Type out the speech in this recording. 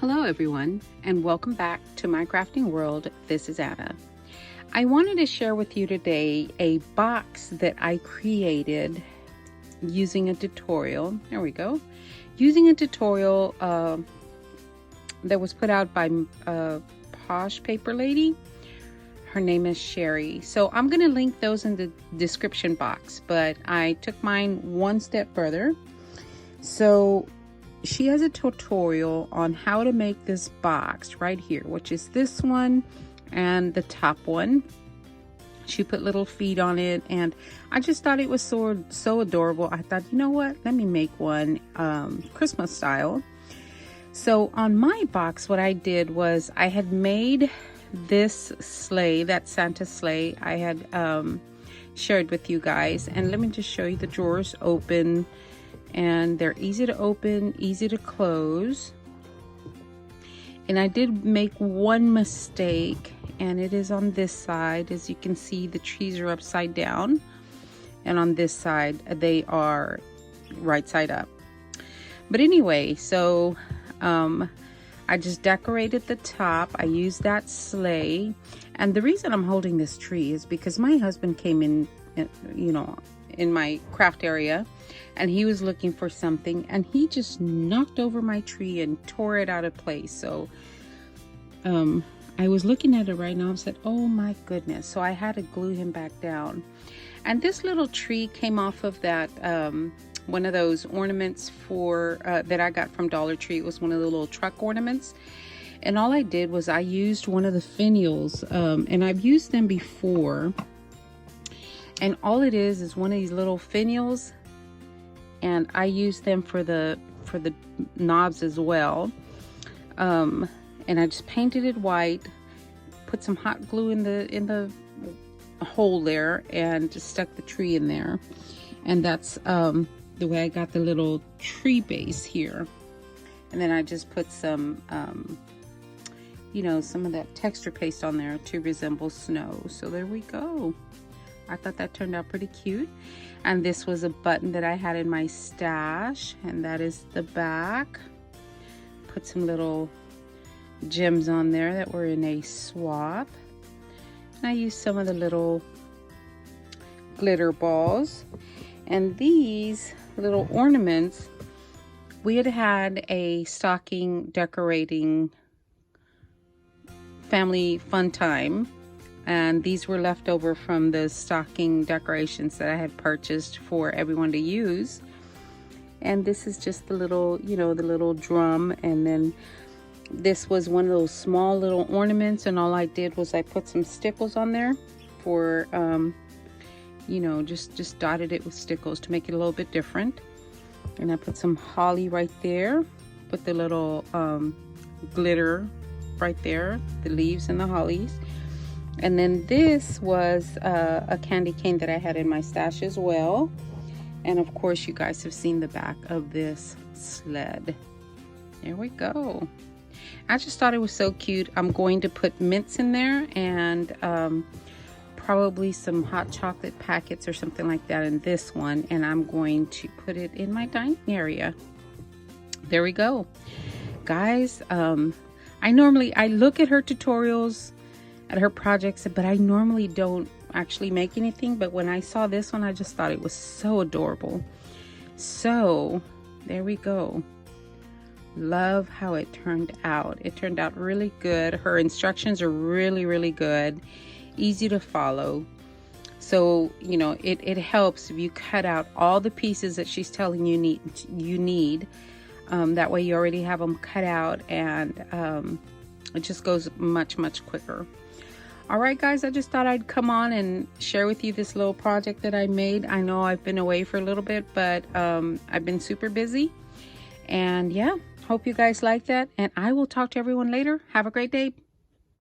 Hello everyone, and welcome back to my crafting world. This is Anna. I wanted to share with you today a box that I created using a tutorial. There we go. Using a tutorial that was put out by Posh Paper Lady. Her name is Sherry. So I'm going to link those in the description box, but I took mine one step further. So she has a tutorial on how to make this box right here, which is this one and the top one. She put little feet on it, and I just thought it was so adorable. I thought, you know what, let me make one Christmas style. So on my box, what I did was I had made this sleigh, that Santa sleigh I had shared with you guys, and let me just show you. The drawers open, and they're easy to open, easy to close. And I did make one mistake, and it is on this side. As you can see, the trees are upside down, and on this side they are right side up. But anyway, so I just decorated the top. I used that sleigh, and the reason I'm holding this tree is because my husband came in, you know, in my craft area, and he was looking for something, and he just knocked over my tree and tore it out of place. So I was looking at it right now and said, oh my goodness. So I had to glue him back down. And this little tree came off of that one of those ornaments for that I got from Dollar Tree. It was one of the little truck ornaments, and all I did was I used one of the finials, and I've used them before, and all it is one of these little finials, and I use them for the knobs as well. And I just painted it white, put some hot glue in the hole there, and just stuck the tree in there. And that's the way I got the little tree base here. And then I just put some you know, some of that texture paste on there to resemble snow. So there we go. I thought that turned out pretty cute. And this was a button that I had in my stash, and that is the back. Put some little gems on there that were in a swap. And I used some of the little glitter balls. And these little ornaments, we had a stocking decorating family fun time, and these were left over from the stocking decorations that I had purchased for everyone to use. And this is just the little, you know, the little drum, and then this was one of those small little ornaments, and all I did was I put some stickles on there for you know, just dotted it with stickles to make it a little bit different. And I put some holly right there, put the little glitter right there, the leaves and the hollies. And then this was a candy cane that I had in my stash as well. And of course, you guys have seen the back of this sled. There we go. I just thought it was so cute. I'm going to put mints in there, and probably some hot chocolate packets or something like that in this one, and I'm going to put it in my dining area. There we go, guys. I look at her tutorials, at her projects, but I normally don't actually make anything. But when I saw this one, I just thought it was so adorable. So there we go. Love how it turned out. It turned out really good. Her instructions are really good, easy to follow. So, you know, it helps if you cut out all the pieces that she's telling you need. That way you already have them cut out, and it just goes much quicker. All right, guys, I just thought I'd come on and share with you this little project that I made. I know I've been away for a little bit, but I've been super busy. And yeah, hope you guys like that, and I will talk to everyone later. Have a great day.